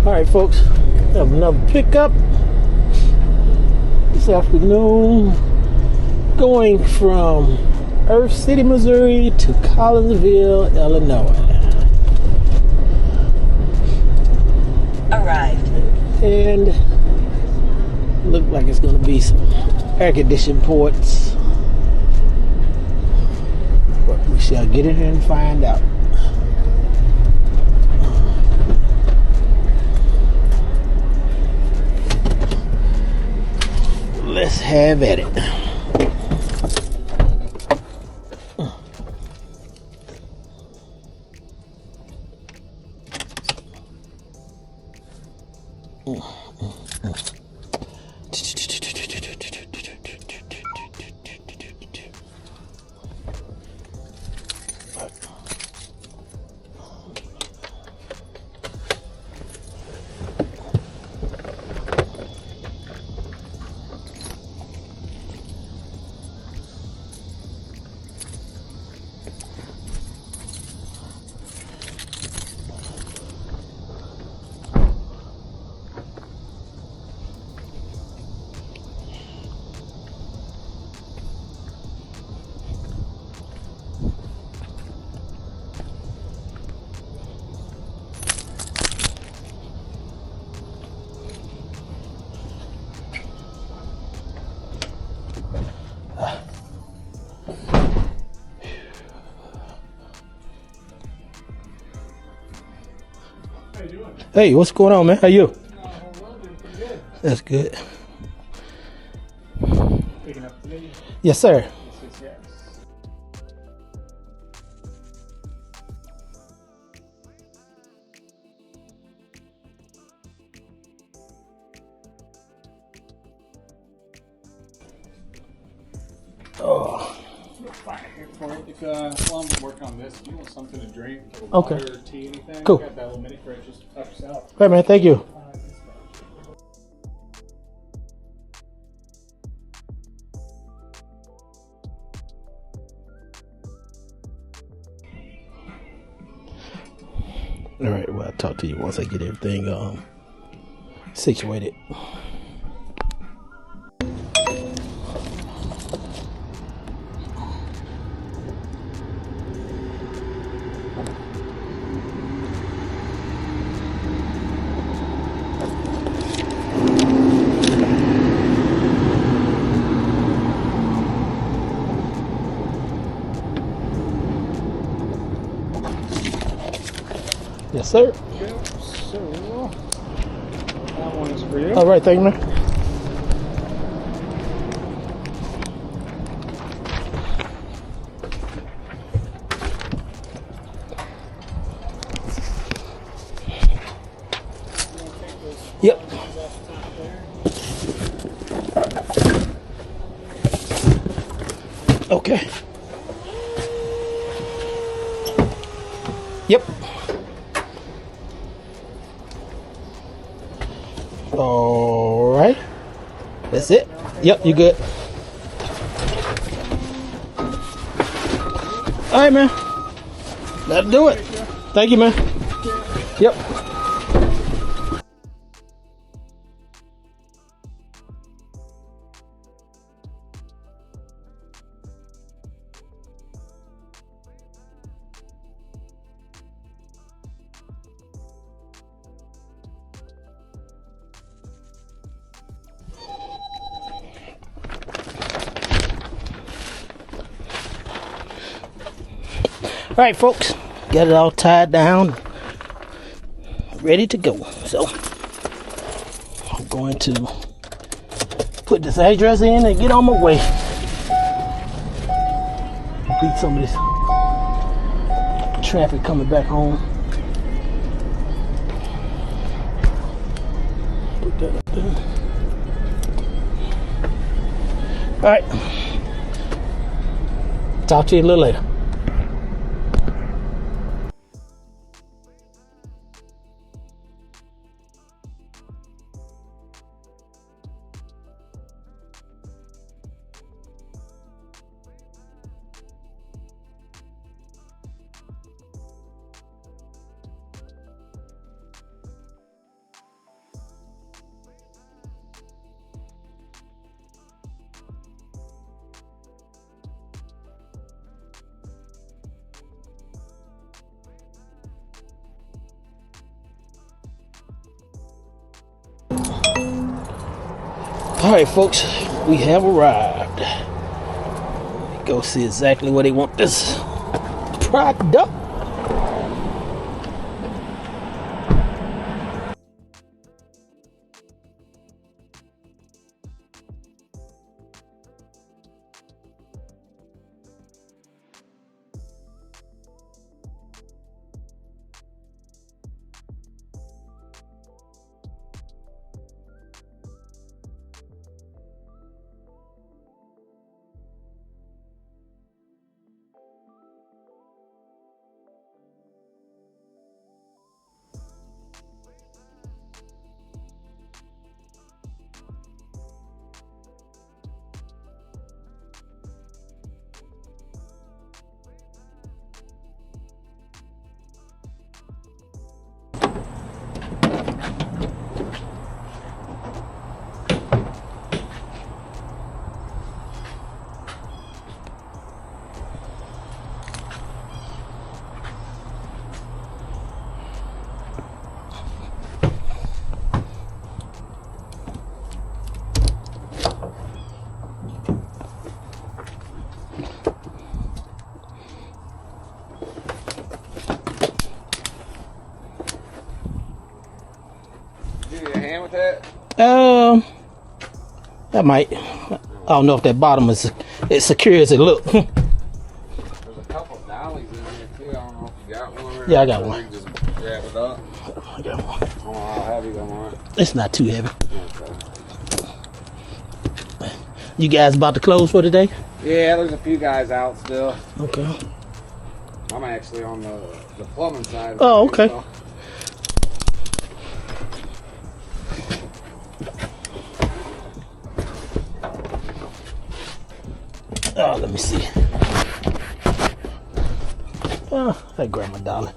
Alright folks, have another pickup this afternoon going from Earth City, Missouri to Collinsville, Illinois. Arrived. And look like it's going to be some air conditioning ports, but we shall get in here and find out. Let's have at it. Hey, what's going on, man? How you? That's good. Picking up today? Yes, sir. Yes. Oh, Fine. Here for it. If while I'm working on this, if you want something to drink, Okay. water, tea, anything, Cool. got that little mini fridge just help yourself. hey, man, thank you. All right, well, I'll talk to you once I get everything situated. Yes, sir. Yep. So that one is for you. All right, thank you, man. Yep. Okay. Yep. All right. That's it. Yep, you good. All right, man. That'll do it. Thank you, man. Yep. All right, folks, got it all tied down, ready to go. So I'm going to put this address in and get on my way. Beat some of this traffic coming back home. Put that up there. All right. Talk to you a little later. All right, folks, we have arrived. Go see exactly where they want this product. With that? That might. I don't know if that bottom is as secure as it look. There's a couple dollies in here too. I don't know if you got one. Or Yeah, I got one. You just grab it up. I got one. I don't know how heavy they want. It's not too heavy. Okay. You guys about to close for today? Yeah, there's a few guys out still. Okay. I'm actually on the plumbing side. Oh, okay. So. Oh, let me see. Oh, I grab my dollar.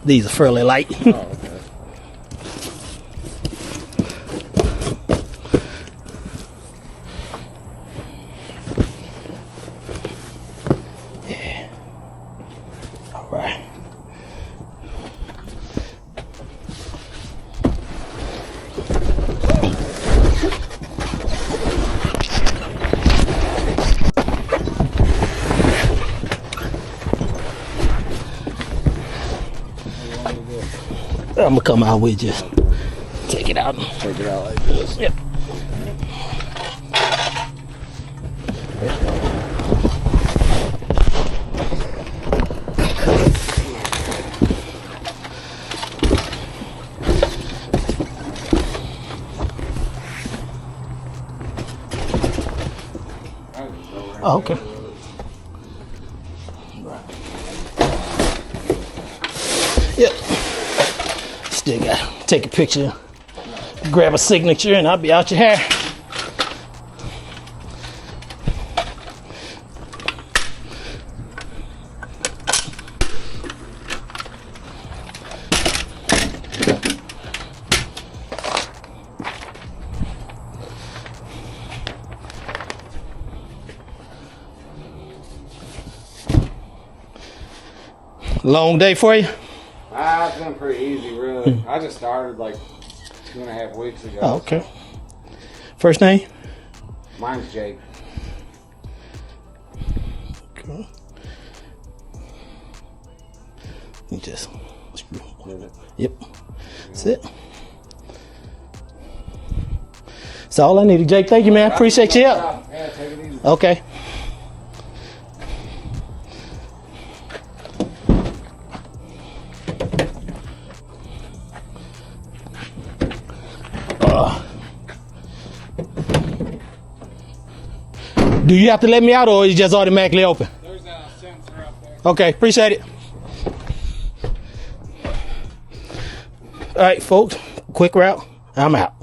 These are fairly light. Oh, okay. I'm gonna come out with just take it out. Take it out like this. Yep. Oh, okay. Yep. Still gotta take a picture, grab a signature, and I'll be out your hair. Long day for you? It's been pretty easy, really. I just started like 2.5 weeks ago. Oh, okay. First name? Mine's Jake. Okay. You just screw. Yep. That's it. That's all I needed, Jake. Thank you, man. Appreciate your help. Yeah, take it easy. Okay. Do you have to let me out, or is it just automatically open? There's a sensor up there. Okay, appreciate it. All right, folks, quick route. I'm out.